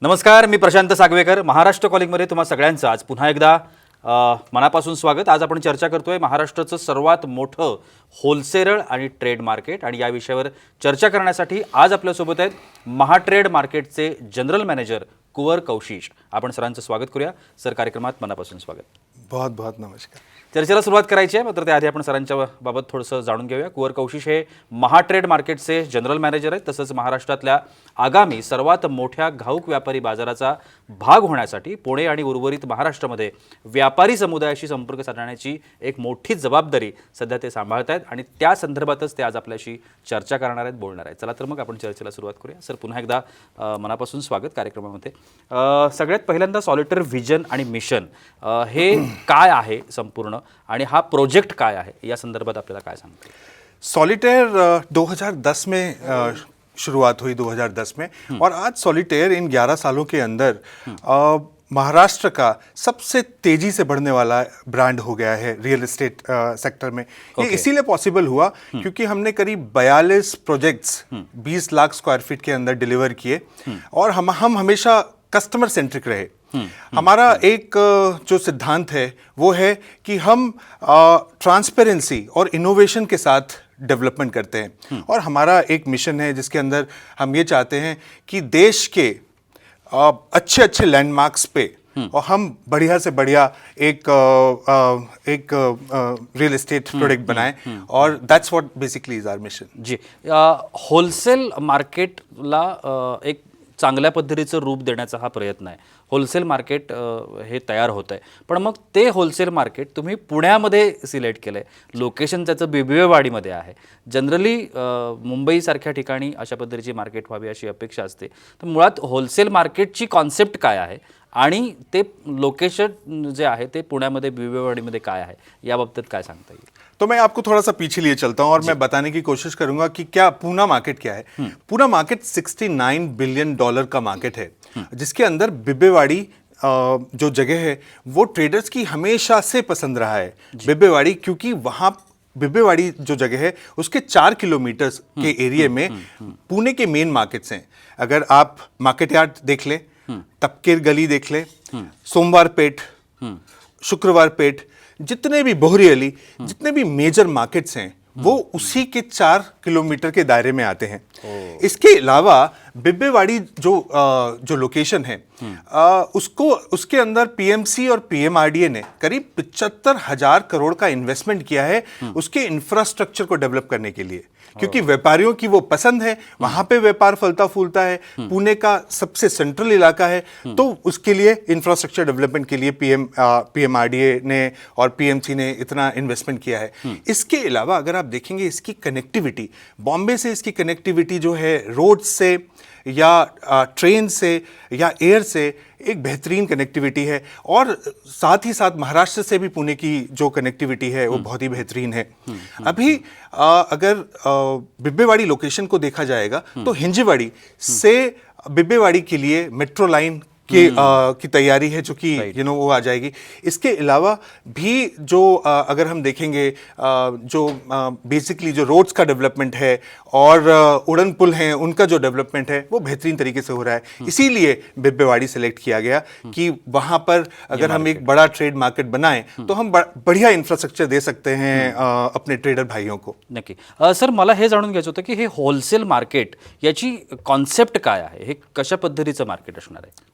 नमस्कार, मी प्रशांत सागवेकर. महाराष्ट्र कॉलिंगमध्ये तुम्हा सगळ्यांचं आज पुन्हा एकदा मनापासून स्वागत. आज आपण चर्चा करतोय महाराष्ट्राचं सर्वात मोठं होलसेलर आणि ट्रेड मार्केट, आणि या विषयावर चर्चा करण्यासाठी आज आपल्यासोबत आहेत महाट्रेड मार्केटचे जनरल मॅनेजर कुंवर कौशिश. आपण सरांचं स्वागत करूया. सर, कार्यक्रमात मनापासून स्वागत. बहुत बहुत नमस्कार. चर्चेला सुरुवात करायची आहे, मात्र त्याआधी आपण सरांच्या बाबत थोडंसं जाणून घेऊया. कुंवर कौशिश हे महाट्रेड मार्केटचे जनरल मॅनेजर आहेत. तसंच महाराष्ट्रातल्या आगामी सर्वात मोठ्या घाऊक व्यापारी बाजाराचा भाग होण्यासाठी पुणे आणि उर्वरित महाराष्ट्रामध्ये व्यापारी समुदायाशी संपर्क साधण्याची एक मोठी जबाबदारी सध्या ते सांभाळत आहेत, आणि त्या संदर्भातच ते आज आपल्याशी चर्चा करणार आहेत, बोलणार आहेत. चला तर मग आपण चर्चेला सुरुवात करूया. सर, पुन्हा एकदा मनापासून स्वागत कार्यक्रमामध्ये. सगळ्यात पहिल्यांदा सॉलिटर व्हिजन आणि मिशन हे काय आहे संपूर्ण, आणि हा प्रोजेक्ट काय आहे, या संदर्भात आपल्याला काय सांगते? सॉलिटेयर 2010 में शुरुआत हुई 2010 में, और आज सॉलिटेयर इन 11 सालों के अंदर महाराष्ट्र का सबसे तेजी से बढ़ने वाला ब्रांड हो गया है रियल एस्टेट सेक्टर में. ये इसीलिए पॉसिबल हुआ क्योंकि हमने करीब 42 प्रोजेक्ट्स 20 लाख स्क्वायर फीट के अंदर डिलीवर किए, और हम हमेशा कस्टमर सेंट्रिक रहे. हमारा एक जो सिद्धांत है वो है कि हम ट्रांसपेरेंसी और इनोवेशन के साथ डेवलपमेंट करते हैं, और हमारा एक मिशन है जिसके अंदर हम ये चाहते हैं कि देश के अच्छे अच्छे लैंडमार्क्स पे और हम बढ़िया से बढ़िया एक रियल एस्टेट प्रोडक्ट बनाएं, और that's what basically is our mission. जी, होलसेल मार्केटला एक चांगल्या पद्धतीचं रूप देण्याचा हा प्रयत्न आहे. होलसेल मार्केट हे तयार होत आहे, पण मग ते होलसेल मार्केट तुम्ही पुण्यामध्ये सिलेक्ट केलं आहे. लोकेशन त्याचं बिबवेवाडीमध्ये आहे. जनरली मुंबईसारख्या ठिकाणी अशा पद्धतीची मार्केट व्हावी अशी अपेक्षा असते. तर मुळात होलसेल मार्केटची कॉन्सेप्ट काय आहे, आणि ते लोकेशन जे आहे ते पुण्यामध्ये बिबवेवाडीमध्ये काय आहे, याबाबतीत काय सांगता येईल? तो मैं आपको थोड़ा सा पीछे लिए चलता हूं और मैं बताने की कोशिश करूंगा कि क्या पूना मार्केट क्या है. पूना मार्केट $69 बिलियन का मार्केट है, जिसके अंदर बिबवेवाड़ी जो जगह है वो ट्रेडर्स की हमेशा से पसंद रहा है. बिबवेवाड़ी क्योंकि वहां बिबवेवाड़ी जो जगह है उसके 4 किलोमीटर के एरिया में पुणे के मेन मार्केट्स हैं. अगर आप मार्केट यार्ड देख लें, तपकेर गली देख लें, सोमवार पेट, शुक्रवार पेट, जितने भी बोहरी अली, जितने भी मेजर मार्केट्स हैं वो उसी के 4 किलोमीटर के दायरे में आते हैं. इसके अलावा बिबवेवाड़ी जो लोकेशन है उसके अंदर पीएमसी और पीएमआरडीए ने करीब 75,000 करोड़ का इन्वेस्टमेंट किया है उसके इंफ्रास्ट्रक्चर को डेवलप करने के लिए, क्योंकि व्यापारियों की वो पसंद है. वहां पे व्यापार फलता फूलता है. पुणे का सबसे सेंट्रल इलाका है, तो उसके लिए इंफ्रास्ट्रक्चर डेवलपमेंट के लिए पीएमआरडीए ने और पीएमसी ने इतना इन्वेस्टमेंट किया है. इसके अलावा अगर आप देखेंगे इसकी कनेक्टिविटी, बॉम्बे से इसकी कनेक्टिविटी जो है रोड से या ट्रेन से या एयर से एक बेहतरीन कनेक्टिविटी है, और साथ ही साथ महाराष्ट्र से भी पुणे की जो कनेक्टिविटी है वो बहुत ही बेहतरीन है. अभी अगर बिबवेवाड़ी लोकेशन को देखा जाएगा तो हिंजवाड़ी से बिबवेवाड़ी के लिए मेट्रो लाइन की तैयारी है, जो कि वो आ जाएगी. इसके अलावा भी जो अगर हम देखेंगे जो बेसिकली जो रोड्स का डेवलपमेंट है और उड़न पुल हैं उनका जो डेवलपमेंट है वो बेहतरीन तरीके से हो रहा है. इसीलिए बिबवेवाड़ी सेलेक्ट किया गया कि वहाँ पर अगर हम एक बड़ा ट्रेड मार्केट बनाएं तो हम बढ़िया इन्फ्रास्ट्रक्चर दे सकते हैं अपने ट्रेडर भाइयों को. नक्की. सर, मला हे जाणून घ्यायचं होतं की हे होलसेल मार्केट याची कॉन्सेप्ट काय आहे, हे कशा पद्धतीचं मार्केट असणार आहे?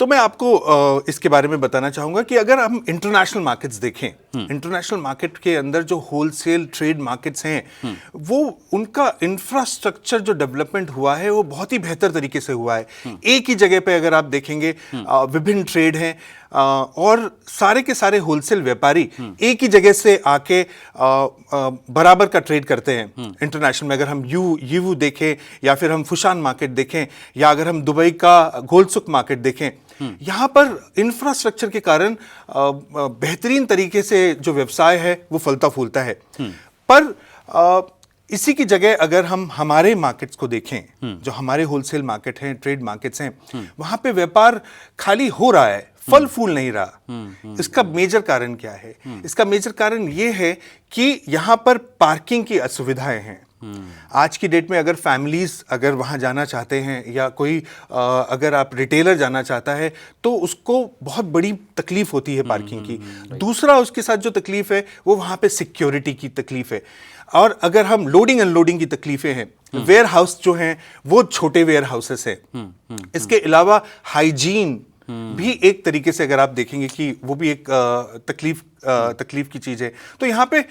तो मैं आपको इसके बारे में बताना चाहूँगा कि अगर हम इंटरनेशनल मार्केट्स देखें, इंटरनेशनल मार्केट के अंदर जो होलसेल ट्रेड मार्केट्स हैं वो उनका इंफ्रास्ट्रक्चर जो डेवलपमेंट हुआ है वो बहुत ही बेहतर तरीके से हुआ है. एक ही जगह पे अगर आप देखेंगे विभिन्न ट्रेड हैं, और सारे के सारे होलसेल व्यापारी एक ही जगह से आके बराबर का ट्रेड करते हैं. इंटरनेशनल में अगर हम यू देखें, या फिर हम फुशान मार्केट देखें, या अगर हम दुबई का गोल्डसुक मार्केट देखें, यहाँ पर इंफ्रास्ट्रक्चर के कारण बेहतरीन तरीके से जो व्यवसाय है वो फलता फूलता है. पर इसी की जगह अगर हम हमारे मार्केट्स को देखें, जो हमारे होलसेल मार्केट हैं, ट्रेड मार्केट्स हैं, वहाँ पे व्यापार खाली हो रहा है, फल फूल नहीं रहा. इसका मेजर कारण क्या है? इसका मेजर कारण ये है कि यहाँ पर पार्किंग की असुविधाएं हैं. आज की डेट में अगर फैमिलीज अगर वहाँ जाना चाहते हैं या कोई अगर आप रिटेलर जाना चाहता है तो उसको बहुत बड़ी तकलीफ होती है पार्किंग की। दूसरा उसके साथ जो तकलीफ है वो वहाँ पे सिक्योरिटी की तकलीफ है। और अगर हम लोडिंग अनलोडिंग की तकलीफें हैं, वेयर हाउस जो हैं वो छोटे वेयर हाउसेस हैं। इसके अलावा हाइजीन भी एक तरीके से अगर आप देखेंगे कि वो भी एक तकलीफ की चीज है। तो यहाँ पे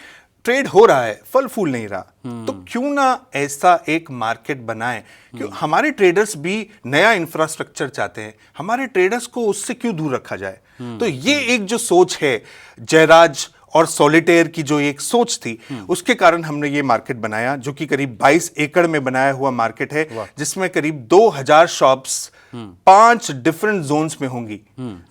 ट्रेड हो रहा है, फल फूल नहीं रहा, तो क्यों ना ऐसा एक मार्केट बनाएं। क्यों हमारे ट्रेडर्स भी नया इंफ्रास्ट्रक्चर चाहते हैं, हमारे ट्रेडर्स को उससे क्यों दूर रखा जाए। तो ये एक जो सोच है जयराज और सॉलिटेयर की जो एक सोच थी, उसके कारण हमने ये मार्केट बनाया, जो कि करीब 22 एकड़ में बनाया हुआ मार्केट है, जिसमें करीब 2000 शॉप्स 5 डिफरेंट जोन्स में होंगी।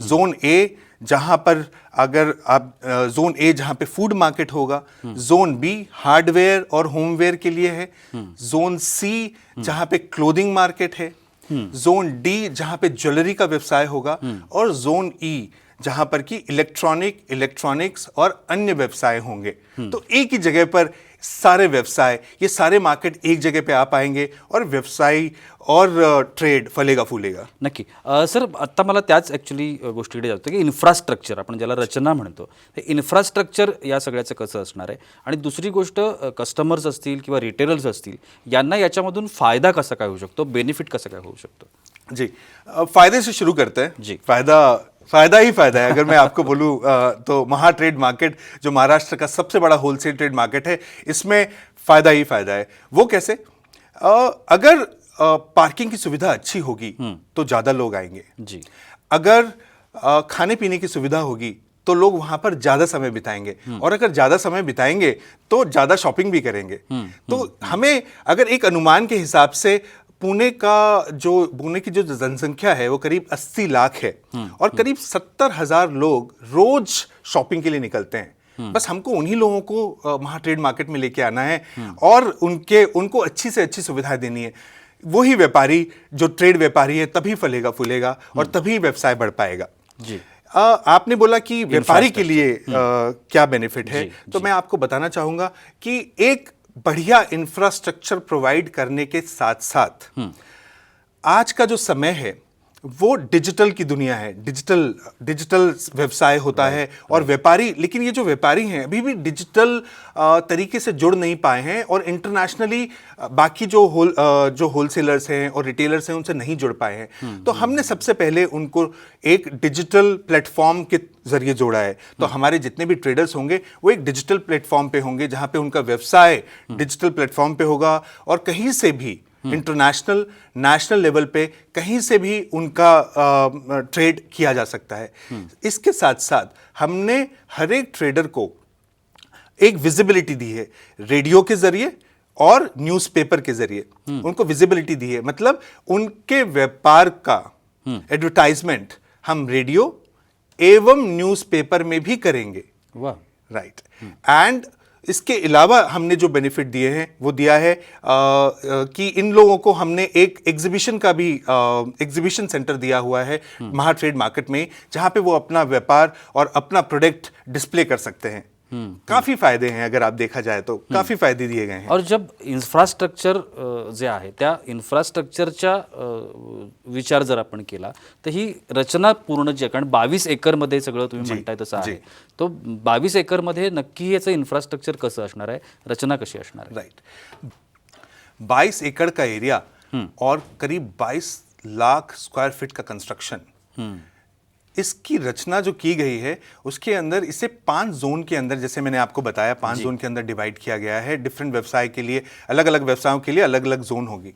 जोन ए जहां पर अगर आप जोन ए जहां पे फूड मार्केट होगा, जोन बी हार्डवेयर और होमवेयर के लिए है, जोन सी जहां पे क्लोथिंग मार्केट है, जोन डी जहां पे ज्वेलरी का व्यवसाय होगा, और जोन ई जहां पर कि इलेक्ट्रॉनिक्स और अन्य व्यवसाय होंगे। तो एक ही जगह पर सारे व्यवसाय, ये सारे मार्केट एक जगह पे आ पाएंगे और व्यवसाय और ट्रेड फलेगा फुलेगा। नक्की सर, आत्ता मला त्याच ॲक्च्युली गोष्टीकडे जातो की इन्फ्रास्ट्रक्चर आपण ज्याला रचना म्हणतो, हे इन्फ्रास्ट्रक्चर या सगळ्याचं कसं असणार आहे, आणि दुसरी गोष्ट कस्टमर्स असतील किंवा रिटेलर्स असतील यांना याच्यामधून फायदा कसा काय होऊ शकतो, बेनिफिट कसं काय होऊ शकतो? जी, फायदे से शुरू करते हैं जी। फायदा ही फायदा है। अगर मैं आपको बोलूं तो महाट्रेड मार्केट जो महाराष्ट्र का सबसे बड़ा होलसेल ट्रेड मार्केट है, इसमें फायदा ही फायदा है। वो कैसे? अगर पार्किंग की सुविधा अच्छी होगी तो ज्यादा लोग आएंगे जी। अगर खाने पीने की सुविधा होगी तो लोग वहां पर ज्यादा समय बिताएंगे, और अगर ज्यादा समय बिताएंगे तो ज्यादा शॉपिंग भी करेंगे। तो हमें अगर एक अनुमान के हिसाब से पुणे की जो जनसंख्या है वो करीब 80 लाख है, और करीब 70,000 लोग रोज शॉपिंग के लिए निकलते हैं। बस हमको उन्हीं लोगों को महाट्रेड मार्केट में लेके आना है और उनको अच्छी से अच्छी सुविधाएं देनी है। वही व्यापारी जो ट्रेड व्यापारी है तभी फलेगा फूलेगा और तभी व्यवसाय बढ़ पाएगा जी। आपने बोला कि व्यापारी के लिए क्या बेनिफिट है, तो मैं आपको बताना चाहूंगा कि एक बढ़िया इंफ्रास्ट्रक्चर प्रोवाइड करने के साथ साथ आज का जो समय है वो डिजिटल की दुनिया है, डिजिटल व्यवसाय होता है और व्यापारी, लेकिन ये जो व्यापारी हैं अभी भी डिजिटल तरीके से जुड़ नहीं पाए हैं और इंटरनेशनली बाकी जो होलसेलर्स हैं और रिटेलर्स हैं उनसे नहीं जुड़ पाए हैं। तो हमने सबसे पहले उनको एक डिजिटल प्लेटफॉर्म के जरिए जोड़ा है। तो हमारे जितने भी ट्रेडर्स होंगे वो एक डिजिटल प्लेटफॉर्म पे होंगे, जहां पे उनका व्यवसाय डिजिटल प्लेटफॉर्म पे होगा और कहीं से भी इंटरनेशनल नेशनल लेवल पे कहीं से भी उनका ट्रेड किया जा सकता है। इसके साथ साथ हमने हर एक ट्रेडर को एक विजिबिलिटी दी है, रेडियो के जरिए और न्यूज़पेपर के जरिए उनको विजिबिलिटी दी है। मतलब उनके व्यापार का एडवर्टाइजमेंट हम रेडियो एवं न्यूज़पेपर में भी करेंगे। वाह, राइट। एंड इसके अलावा हमने जो बेनिफिट दिए हैं वो दिया है कि इन लोगों को हमने एक एग्जीबिशन का भी एग्जीबिशन सेंटर दिया हुआ है महाट्रेड मार्केट में, जहां पे वो अपना व्यापार और अपना प्रोडक्ट डिस्प्ले कर सकते हैं। काफी फायदे हैं, अगर आप देखा जाए तो काफी फायदे दिए गए हैं। और जब इन्फ्रास्ट्रक्चर जे आहे त्या इन्फ्रास्ट्रक्चरच्या विचार जर आपण केला तर ही रचना पूर्ण जे, कारण 22 एकरमध्ये सगळं तुम्ही म्हणताय तसं आहे, तो 22 एकरमध्ये नक्की याचं इन्फ्रास्ट्रक्चर कसं असणार आहे, रचना कशी असणार आहे? राइट, 22 एकड़ का एरिया और करीब 22 लाख स्क्वायर फीट का कंस्ट्रक्शन, इसकी रचना जो की गई है उसके अंदर इसे 5 जोन के अंदर, जैसे मैंने आपको बताया 5 जोन के अंदर डिवाइड किया गया है। डिफरेंट व्यवसाय के लिए, अलग अलग व्यवसायों के लिए अलग अलग जोन होगी।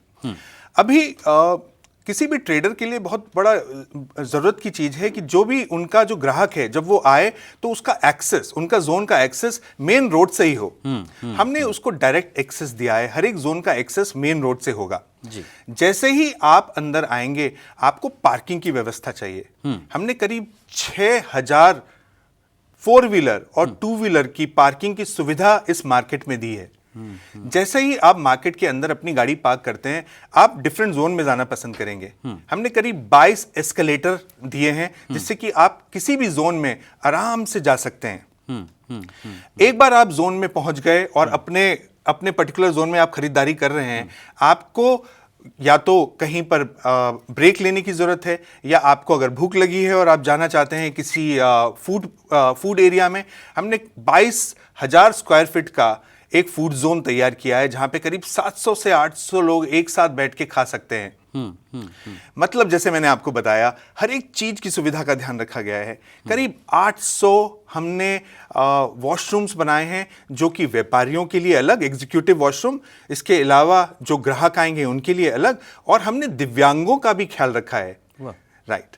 अभी किसी भी ट्रेडर के लिए बहुत बड़ा जरूरत की चीज है कि जो भी उनका जो ग्राहक है जब वो आए तो उसका एक्सेस, उनका जोन का एक्सेस मेन रोड से ही हो। हमने उसको डायरेक्ट एक्सेस दिया है, हर एक जोन का एक्सेस मेन रोड से होगा जी। जैसे ही आप अंदर आएंगे आपको पार्किंग की व्यवस्था चाहिए। हमने करीब 6000 4 व्हीलर और 2 व्हीलर की पार्किंग की सुविधा इस मार्केट में दी है। जैसे ही आप मार्केट के अंदर अपनी गाड़ी पार्क करते हैं आप डिफरेंट जोन में जाना पसंद करेंगे। हमने करीब 22 एस्केलेटर दिए हैं जिससे कि आप किसी भी जोन में आराम से जा सकते हैं। एक बार आप जोन में पहुंच गए और अपने अपने पर्टिकुलर जोन में आप खरीदारी कर रहे हैं, आपको या तो कहीं पर ब्रेक लेने की जरूरत है, या आपको अगर भूख लगी है और आप जाना चाहते हैं किसी फूड एरिया में, हमने 22,000 स्क्वायर फीट का एक फूड जोन तैयार किया है जहां पे करीब 700 से 800 लोग एक साथ बैठ के खा सकते हैं। मतलब जैसे मैंने आपको बताया, हर एक चीज की सुविधा का ध्यान रखा गया है। करीब 800 हमने वॉशरूम्स बनाए हैं जो कि व्यापारियों के लिए अलग एग्जीक्यूटिव वॉशरूम, इसके अलावा जो ग्राहक आएंगे उनके लिए अलग, और हमने दिव्यांगों का भी ख्याल रखा है। राइट।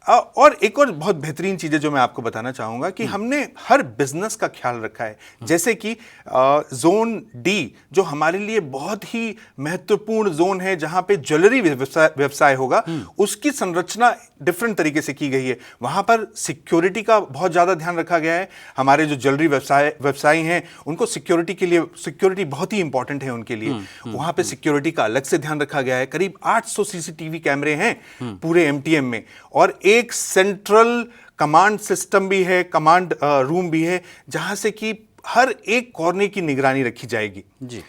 और एक और बहुत बेहतरीन चीज़ है जो मैं आपको बताना चाहूँगा कि हमने हर बिजनेस का ख्याल रखा है। जैसे कि जोन डी जो हमारे लिए बहुत ही महत्वपूर्ण जोन है, जहाँ पे ज्वेलरी व्यवसाय होगा, उसकी संरचना डिफरेंट तरीके से की गई है। वहाँ पर सिक्योरिटी का बहुत ज़्यादा ध्यान रखा गया है। हमारे जो ज्वेलरी व्यवसायी हैं उनको सिक्योरिटी बहुत ही इंपॉर्टेंट है उनके लिए। वहाँ पे सिक्योरिटी का अलग से ध्यान रखा गया है। करीब 800 सीसीटीवी कैमरे हैं पूरे एमटीएम में, और एक सेंट्रल कमांड सिस्टम भी है, कमांड रूम भी है, जहां से कि हर एक कॉर्नर की निगरानी रखी जाएगी जी।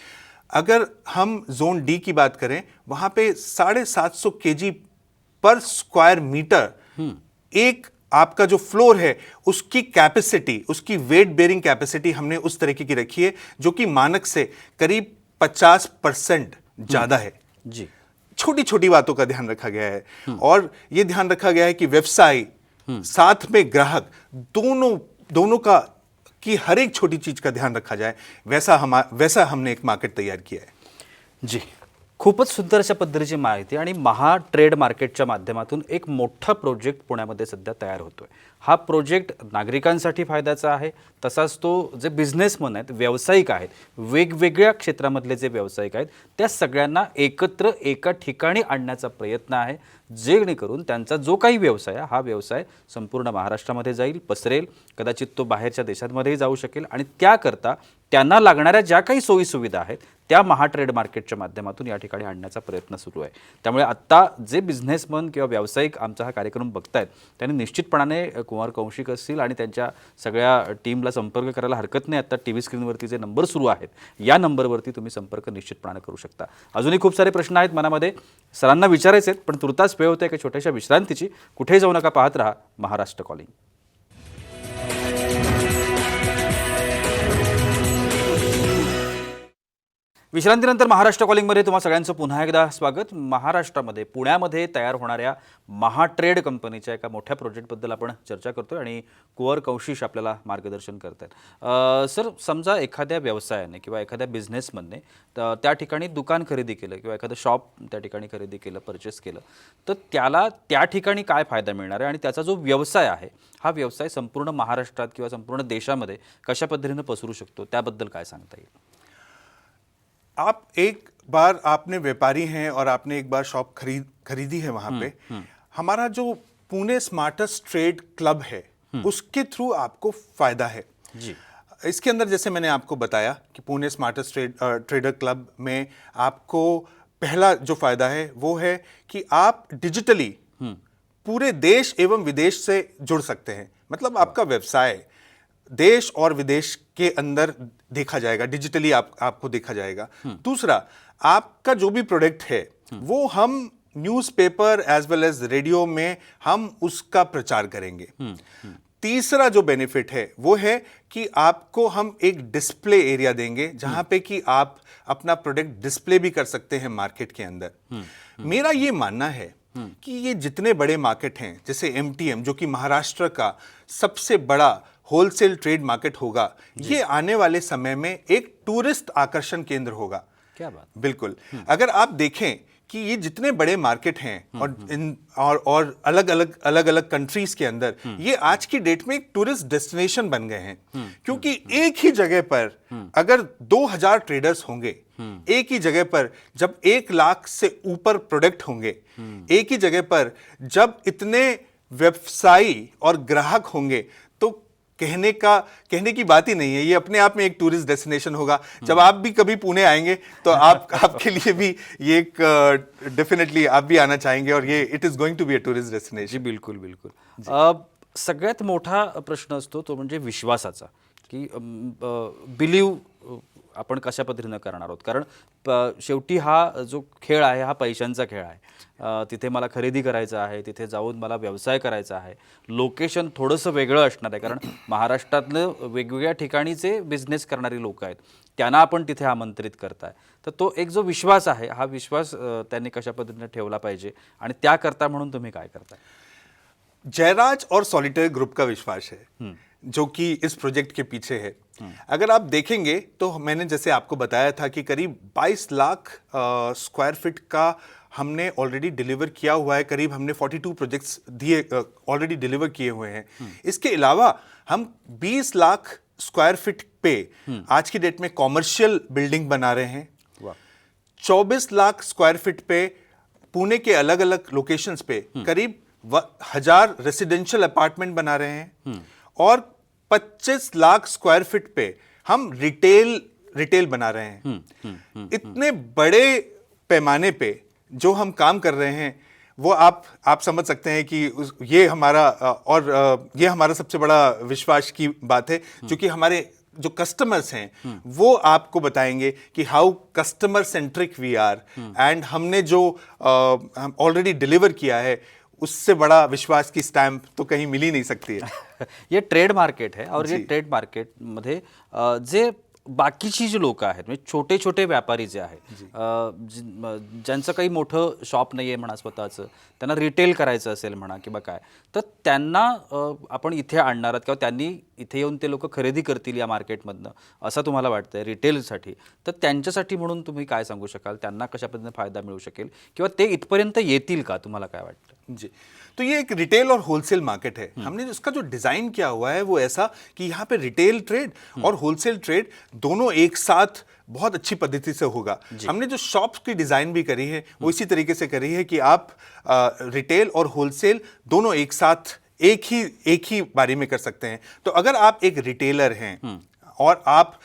अगर हम जोन डी की बात करें, वहां पे 750 केजी पर स्क्वायर मीटर एक आपका जो फ्लोर है उसकी कैपेसिटी, उसकी वेट बेरिंग कैपेसिटी हमने उस तरीके की रखी है जो कि मानक से करीब 50% ज्यादा है जी। छोटी छोटी बातों का ध्यान रखा गया है, और यह ध्यान रखा गया है कि व्यवसायी साथ में ग्राहक दोनों का कि हर एक छोटी चीज का ध्यान रखा जाए। वैसा हमने एक मार्केट तैयार किया है जी। खूपच सुंदर अशा पद्धतीची माहिती, आणि महा ट्रेड मार्केटच्या माध्यमातून एक मोठा प्रोजेक्ट पुण्यामध्ये सध्या तयार होतोय। हा प्रोजेक्ट नागरिकांसाठी फायद्याचा आहे, तसाच तो जे बिझनेसमन आहेत, व्यावसायिक आहेत, वेगवेगळ्या क्षेत्रामधले जे व्यावसायिक आहेत त्या सगळ्यांना एकत्र एका ठिकाणी आणण्याचा प्रयत्न आहे, जेणेकरून त्यांचा जो काही व्यवसाय आहे हा व्यवसाय संपूर्ण महाराष्ट्रामध्ये जाईल, पसरेल, कदाचित तो बाहेरच्या देशांमध्येही जाऊ शकेल, आणि त्याकरता त्यांना लागणाऱ्या ज्या काही सोयी सुविधा आहेत त्या महा ट्रेड मार्केटच्या माध्यमातून या ठिकाणी आणण्याचा प्रयत्न सुरू आहे। त्यामुळे आता जे बिझनेसमन किंवा व्यावसायिक आमचा हा कार्यक्रम बघतायत त्यांनी निश्चितपणाने कुमार कौशिक असतील आणि त्यांच्या सगळ्या टीमला संपर्क करायला हरकत नाही। आता टीव्ही स्क्रीनवरती जे नंबर सुरू आहेत या नंबरवरती तुम्ही संपर्क निश्चितपणाने करू शकता। अजूनही खूप सारे प्रश्न आहेत मनामध्ये, सरांना विचारायचे आहेत, पण तुर्तास वेळ होते एका छोट्याशा विश्रांतीची। कुठेही जाऊ नका, पाहत रहा महाराष्ट्र कॉलिंग। विश्रांतीनंतर महाराष्ट्र कॉलिंगमध्ये तुम्हा सगळ्यांचं पुन्हा एकदा स्वागत। महाराष्ट्रामध्ये पुण्यामध्ये तयार होणाऱ्या महाट्रेड कंपनीच्या एका मोठ्या प्रोजेक्टबद्दल आपण चर्चा करतोय आणि कुंवर कौशिक आपल्याला मार्गदर्शन करतात। सर, समजा एखाद्या व्यवसायाने किंवा एखाद्या बिझनेसमनने त्या ठिकाणी दुकान खरेदी केलं किंवा एखादं शॉप त्या ठिकाणी खरेदी केलं, परचेस केलं, तर त्याला त्या ठिकाणी काय फायदा मिळणार आहे आणि त्याचा जो व्यवसाय आहे हा व्यवसाय संपूर्ण महाराष्ट्रात किंवा संपूर्ण देशामध्ये कशा पद्धतीने पसरू शकतो, त्याबद्दल काय सांगता येईल? आप एक बार आपने व्यापारी हैं और आपने एक बार शॉप खरीदी है वहां पे, हमारा जो पुणे स्मार्टेस्ट ट्रेड क्लब है उसके थ्रू आपको फायदा है जी। इसके अंदर जैसे मैंने आपको बताया कि पुणे स्मार्टेस्ट ट्रेडर क्लब में आपको पहला जो फायदा है वो है कि आप डिजिटली पूरे देश एवं विदेश से जुड़ सकते हैं। मतलब आपका व्यवसाय देश और विदेश के अंदर देखा जाएगा, डिजिटली आपको देखा जाएगा। दूसरा, आपका जो भी प्रोडक्ट है वो हम newspaper as well as radio में हम उसका प्रचार करेंगे। तीसरा जो बेनिफिट है वो है कि आपको हम एक डिस्प्ले एरिया देंगे जहां पे कि आप अपना प्रोडक्ट डिस्प्ले भी कर सकते हैं मार्केट के अंदर। मेरा ये मानना है कि ये जितने बड़े मार्केट हैं, जैसे एमटीएम जो कि महाराष्ट्र का सबसे बड़ा होलसेल ट्रेड मार्केट होगा, ये आने वाले समय में एक टूरिस्ट आकर्षण केंद्र होगा। क्या बात। बिल्कुल। अगर आप देखें कि ये जितने बड़े मार्केट हैं और अलग अलग कंट्रीज के अंदर ये आज की डेट में एक टूरिस्ट डेस्टिनेशन बन गए हैं, क्योंकि एक ही जगह पर अगर 2000 ट्रेडर्स होंगे, एक ही जगह पर जब 1 लाख से ऊपर प्रोडक्ट होंगे, एक ही जगह पर जब इतने व्यवसायी और ग्राहक होंगे, तो कहने की बात ही नहीं है। ये अपने आप में एक टूरिस्ट डेस्टिनेशन होगा। जब आप भी कभी पुणे आएंगे तो आपके लिए भी ये एक डेफिनेटली आप भी आना चाहेंगे, और ये it is going to be a tourist destination. जी बिल्कुल बिल्कुल। सगळ्यात मोठा प्रश्न असतो तो म्हणजे विश्वासाचा, की बिलीव आपण कशा पद्धतीनं करणार आहोत? कारण शेवटी हा जो खेळ आहे हा पैशांचा खेळ आहे. तिथे मला खरेदी करायचं आहे, तिथे जाऊन मला व्यवसाय करायचा आहे. लोकेशन थोडंसं वेगळं असणार आहे, कारण महाराष्ट्रातलं वेगवेगळ्या ठिकाणीचे बिझनेस करणारी लोक आहेत, त्यांना आपण तिथे आमंत्रित करताय. तर तो एक जो विश्वास आहे, हा विश्वास त्यांनी कशा पद्धतीने ठेवला पाहिजे आणि त्याकरता म्हणून तुम्ही काय करताय? जयराज और सॉलिटेयर ग्रुप का विश्वास है जो कि इस प्रोजेक्ट के पीछे है। अगर आप देखेंगे तो मैंने जैसे आपको बताया था कि करीब 22 लाख स्क्वायर फीट का हमने ऑलरेडी डिलीवर किया हुआ है। करीब हमने 42 प्रोजेक्ट्स दिए ऑलरेडी डिलीवर किए हुए हैं। इसके अलावा हम 20 लाख स्क्वायर फीट पे आज की डेट में कॉमर्शियल बिल्डिंग बना रहे हैं। 24 लाख स्क्वायर फीट पे पुणे के अलग अलग लोकेशंस पे करीब 1000 रेसिडेंशियल अपार्टमेंट बना रहे हैं और 25 लाख स्क्वायर फीट पे हम रिटेल बना रहे हैं। इतने बड़े पैमाने पे जो हम काम कर रहे हैं वो आप समझ सकते हैं कि ये हमारा सबसे बड़ा विश्वास की बात है, क्योंकि हमारे जो कस्टमर्स हैं वो आपको बताएंगे कि how customer centric we are, and हमने जो ऑलरेडी डिलीवर किया है उससे बड़ा विश्वास की स्टैम्प तो कहीं मिल ही नहीं सकती है। ये ट्रेड मार्केट है और ये ट्रेड मार्केटमध्ये जे बाकीची जी लोक आहेत, म्हणजे छोटे छोटे व्यापारी जे आहेत, ज्यांचं काही मोठं शॉप नाही आहे म्हणा स्वतःचं, त्यांना रिटेल करायचं असेल म्हणा किंवा काय, तर त्यांना आपण इथे आणणार आहात किंवा त्यांनी इथे येऊन ते लोक खरेदी करतील या मार्केटमधनं असं तुम्हाला वाटतंय रिटेलसाठी? तर त्यांच्यासाठी म्हणून तुम्ही काय सांगू शकाल? त्यांना कशा पद्धतीने फायदा मिळू शकेल किंवा ते इथपर्यंत येतील का, तुम्हाला काय वाटतं? जी, तो ये एक रिटेल और होलसेल मार्केट है। हमने इसका जो डिजाइन किया हुआ है वो ऐसा कि यहाँ पे रिटेल ट्रेड और होलसेल ट्रेड दोनों एक साथ बहुत अच्छी पद्धति से होगा। हमने जो शॉप्स की डिजाइन भी करी है वो इसी तरीके से करी है कि आप रिटेल और होलसेल दोनों एक साथ एक ही बारी में कर सकते हैं। तो अगर आप एक रिटेलर हैं और आप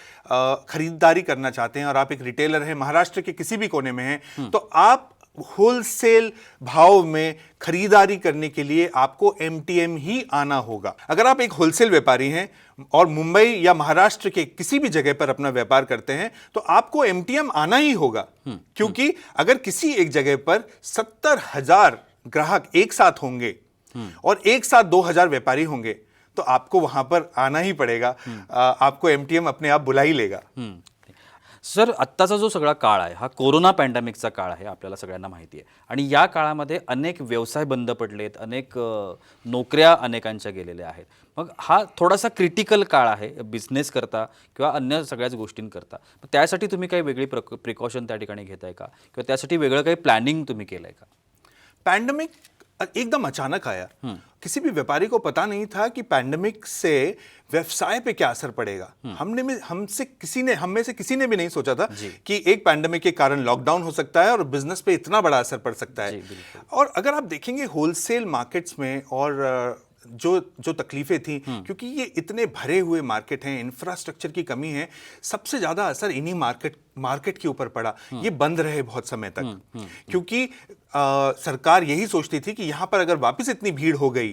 खरीदारी करना चाहते हैं और आप एक रिटेलर हैं, महाराष्ट्र के किसी भी कोने में हैं, तो आप होलसेल भाव में खरीदारी करने के लिए आपको एमटीएम ही आना होगा। अगर आप एक होलसेल व्यापारी हैं और मुंबई या महाराष्ट्र के किसी भी जगह पर अपना व्यापार करते हैं तो आपको एमटीएम आना ही होगा, क्योंकि अगर किसी एक जगह पर 70,000 ग्राहक एक साथ होंगे और एक साथ 2,000 व्यापारी होंगे तो आपको वहां पर आना ही पड़ेगा। आपको एमटीएम अपने आप बुला ही लेगा। सर, आत्ताचा जो सगळा काळ आहे हा कोरोना पॅन्डेमिकचा काळ आहे, आपल्याला सगळ्यांना माहिती आहे, आणि या काळामध्ये अनेक व्यवसाय बंद पडलेत, अनेक नोकऱ्या अनेकांच्या गेलेल्या आहेत. मग हा थोडासा क्रिटिकल काळ आहे बिझनेस करता किंवा अन्य सगळ्याच गोष्टींकरता. त्यासाठी तुम्ही काही वेगळी प्रिकॉशन त्या ठिकाणी घेताय का, किंवा त्यासाठी वेगळं काही प्लॅनिंग तुम्ही केलंय का? पैंडेमिक एकदम अचानक आया। किसी भी व्यापारी को पता नहीं था कि पैंडेमिक से व्यवसाय पे क्या असर पड़ेगा। हम में से किसी ने भी नहीं सोचा था कि एक पैंडेमिक के कारण लॉकडाउन हो सकता है और बिजनेस पे इतना बड़ा असर पड़ सकता है। और अगर आप देखेंगे होलसेल मार्केट्स में और जो तकलीफें थी, क्योंकि ये इतने भरे हुए मार्केट हैं, इंफ्रास्ट्रक्चर की कमी है, सबसे ज्यादा असर इन्हीं मार्केट के ऊपर पड़ा। ये बंद रहे बहुत समय तक, क्योंकि सरकार यही सोचती थी कि यहां पर अगर वापस इतनी भीड़ हो गई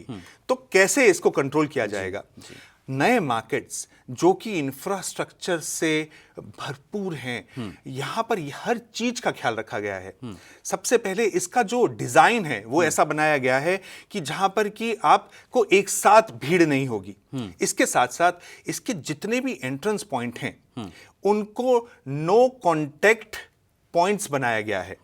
तो कैसे इसको कंट्रोल किया जाएगा। नए मार्केट्स जो कि इंफ्रास्ट्रक्चर से भरपूर हैं, यहां पर हर चीज का ख्याल रखा गया है। सबसे पहले इसका जो डिजाइन है वो ऐसा बनाया गया है कि जहां पर कि आपको एक साथ भीड़ नहीं होगी। इसके साथ साथ इसके जितने भी एंट्रेंस पॉइंट हैं उनको नो कॉन्टेक्ट पॉइंट्स बनाया गया है।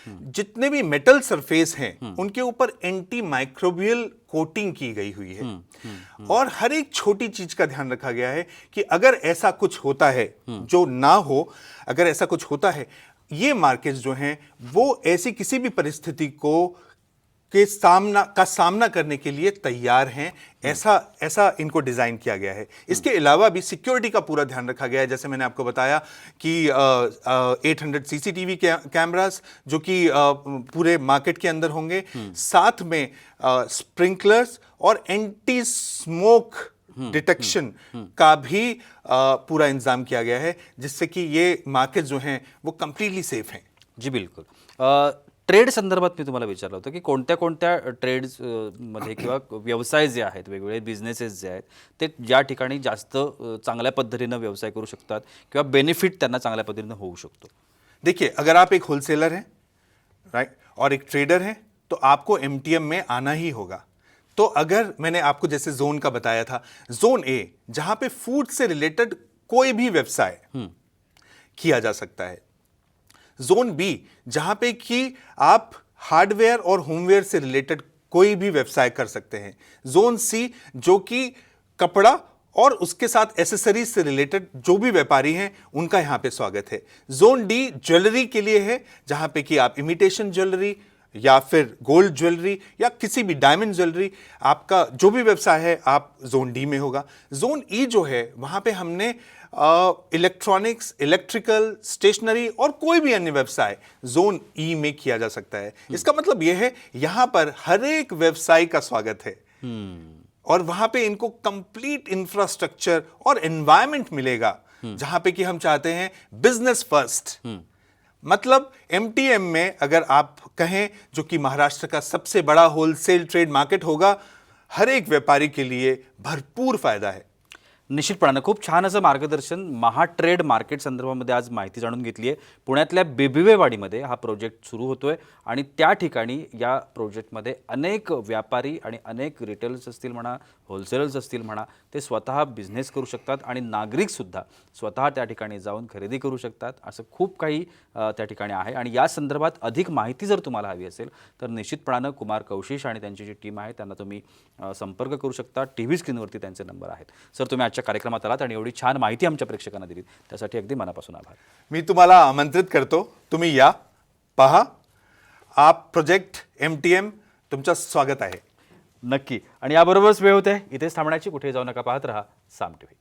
जितने भी मेटल सरफेस हैं उनके ऊपर एंटी माइक्रोबियल कोटिंग की गई हुई है और हर एक छोटी चीज का ध्यान रखा गया है कि अगर ऐसा कुछ होता है, जो ना हो, अगर ऐसा कुछ होता है, ये मार्केट्स जो हैं वो ऐसी किसी भी परिस्थिति का सामना करने के लिए तैयार हैं। ऐसा इनको डिजाइन किया गया है। इसके अलावा भी सिक्योरिटी का पूरा ध्यान रखा गया है। जैसे मैंने आपको बताया कि 800 सीसीटीवी कैमरास जो कि पूरे मार्केट के अंदर होंगे, साथ में स्प्रिंकलर्स और एंटी स्मोक डिटेक्शन का भी पूरा इंतजाम किया गया है, जिससे कि ये मार्केट जो हैं वो कंप्लीटली सेफ हैं। जी बिल्कुल। ट्रेड संदर्भात मी तुम्हाला विचारलं होतं की कोणत्या कोणत्या ट्रेड्स मध्ये किंवा व्यवसाय जे आहेत, वेगवेगळे बिझनेसेस जे आहेत, ते ज्या ठिकाणी जास्त चांगल्या पद्धतीनं व्यवसाय करू शकतात किंवा बेनिफिट त्यांना चांगल्या पद्धतीनं होऊ शकतो. देखिए, अगर आप एक होलसेलर हैं, राइट, और एक ट्रेडर हैं, तो आपको एमटीएम में आना ही होगा. तो अगर मैंने आपको जैसे जोन का बताया था, जोन ए जहां पे फूड से रिलेटेड कोई भी व्यवसाय किया जा सकता है. जोन बी जहां पे कि आप हार्डवेयर और होमवेयर से रिलेटेड कोई भी व्यवसाय कर सकते हैं. जोन सी जो कि कपड़ा और उसके साथ एसेसरीज से रिलेटेड जो भी व्यापारी हैं उनका यहां पे स्वागत है. जोन डी ज्वेलरी के लिए है, जहां पे कि आप इमिटेशन ज्वेलरी या फिर गोल्ड ज्वेलरी या किसी भी डायमंड ज्वेलरी, आपका जो भी व्यवसाय है आप जोन डी में होगा. जोन ई जो है वहां पे हमने इलेक्ट्रॉनिक्स, इलेक्ट्रिकल, स्टेशनरी और कोई भी अन्य व्यवसाय जोन ई में किया जा सकता है. इसका मतलब यह है यहां पर हर एक व्यवसाय का स्वागत है और वहां पे इनको कंप्लीट इंफ्रास्ट्रक्चर और एनवायरनमेंट मिलेगा जहां पे कि हम चाहते हैं बिजनेस फर्स्ट. मतलब एमटीएम में अगर आप कहें जो कि महाराष्ट्र का सबसे बड़ा होलसेल ट्रेड मार्केट होगा, हर एक व्यापारी के लिए भरपूर फायदा है. निश्चितपणानं खूप छान असं मार्गदर्शन महाट्रेड मार्केट संदर्भामध्ये आज माहिती जाणून घेतली आहे. पुण्यातल्या बिबिवेवाडीमध्ये हा प्रोजेक्ट सुरू होतोय आणि त्या ठिकाणी या प्रोजेक्टमध्ये अनेक व्यापारी आणि अनेक रिटेलर्स असतील म्हणा, होलसेलर्स असतील म्हणा, ते स्वतः बिझनेस करू शकतात आणि नागरिकसुद्धा स्वतः त्या ठिकाणी जाऊन खरेदी करू शकतात. असं खूप काही त्या ठिकाणी आहे आणि या संदर्भात अधिक माहिती जर तुम्हाला हवी असेल तर निश्चितपणानं कुमार कौशिश आणि त्यांची जी टीम आहे त्यांना तुम्ही संपर्क करू शकता. टीव्ही स्क्रीनवरती त्यांचे नंबर आहेत. सर, तुम्ही आजच्या कार्यक्रमात आलात आणि एवढी छान माहिती आमच्या प्रेक्षकांना दिलीत त्यासाठी अगदी मनापासून आभार. मी तुम्हाला आमंत्रित करतो, तुम्ही या, पहा, आप प्रोजेक्ट एमटीएम तुमचं स्वागत आहे. नक्की. आणि याबरोबरच वेळ होते इथेच थांबण्याची. कुठे जाऊ नका, पाहत रहा साम टीव्ही.